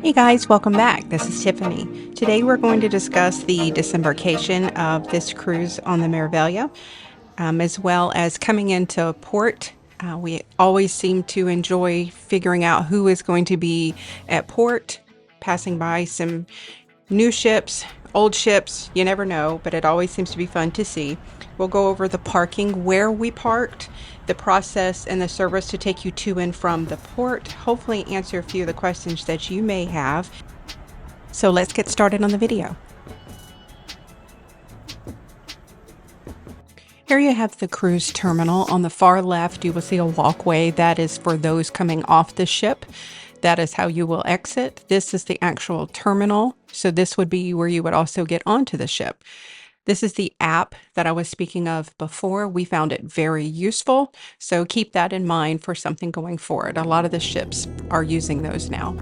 Hey guys, welcome back. This is Tiffany. Today we're going to discuss the disembarkation of this cruise on the Meraviglia, as well as coming into port. We always seem to enjoy figuring out who is going to be at port, passing by some new ships, old ships, you never know, but it always seems to be fun to see. We'll go over the parking, where we parked, the process and the service to take you to and from the port, hopefully answer a few of the questions that you may have. So let's get started on the video. Here you have the cruise terminal. On the far left, you will see a walkway that is for those coming off the ship. That is how you will exit. This is the actual terminal. So this would be where you would also get onto the ship. This is the app that I was speaking of before. We found it very useful. So keep that in mind for something going forward. A lot of the ships are using those now.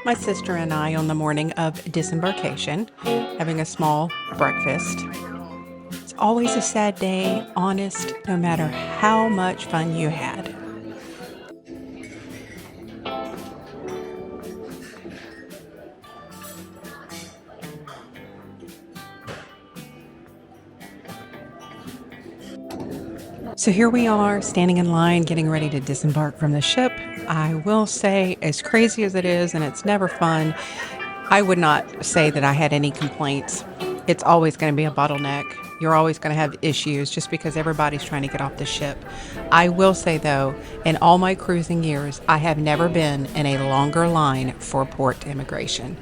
My sister and I, on the morning of disembarkation, having a small breakfast. It's always a sad day, honest, no matter how much fun you had. So here we are, standing in line, getting ready to disembark from the ship. I will say, as crazy as it is, and it's never fun, I would not say that I had any complaints. It's always going to be a bottleneck. You're always going to have issues just because everybody's trying to get off the ship. I will say, though, in all my cruising years, I have never been in a longer line for port immigration.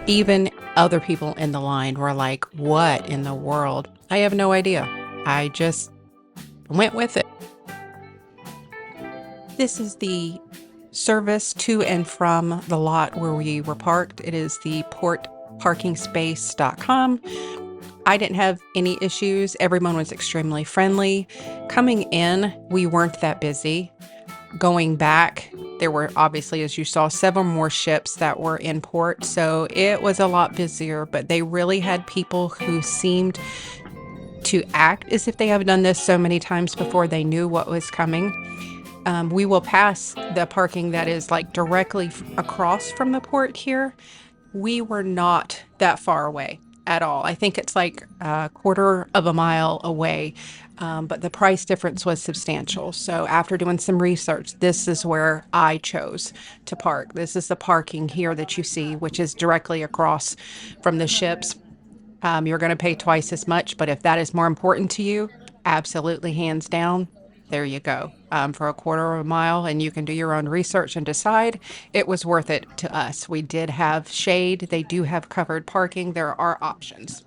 Even other people in the line were like, what in the world? I have no idea. I just went with it. This is the service to and from the lot where we were parked. It is the portparkingspace.com. I didn't have any issues. Everyone was extremely friendly. Coming in, we weren't that busy. Going back, there were obviously, as you saw, several more ships that were in port. So it was a lot busier, but they really had people who seemed to act as if they have done this so many times before. They knew what was coming. We will pass the parking that is like directly across from the port here. We were not that far away at all. I think it's like a quarter of a mile away, but the price difference was substantial. So after doing some research, this is where I chose to park. This is the parking here that you see, which is directly across from the ships. You're going to pay twice as much, but if that is more important to you, absolutely, hands down, there you go. For a quarter of a mile, and you can do your own research and decide. It was worth it to us. We did have shade. They do have covered parking. There are options.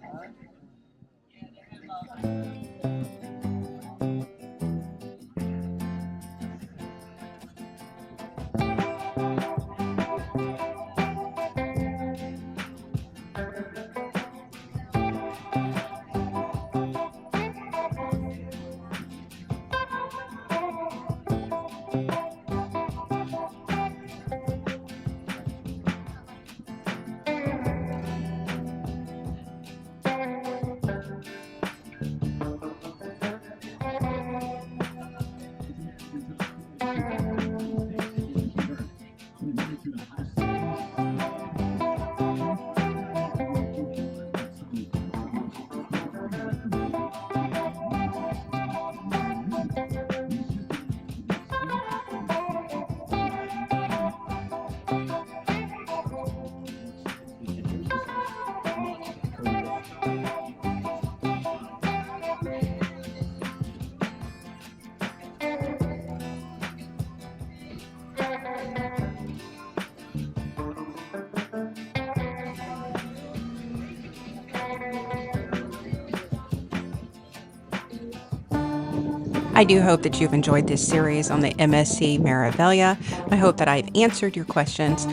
I do hope that you've enjoyed this series on the MSC Meraviglia. I hope that I've answered your questions.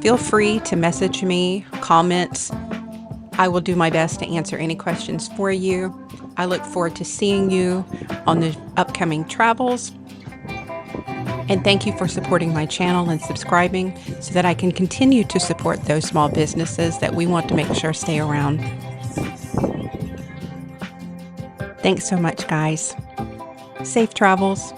Feel free to message me, comments. I will do my best to answer any questions for you. I look forward to seeing you on the upcoming travels. And thank you for supporting my channel and subscribing so that I can continue to support those small businesses that we want to make sure stay around. Thanks so much, guys. Safe travels.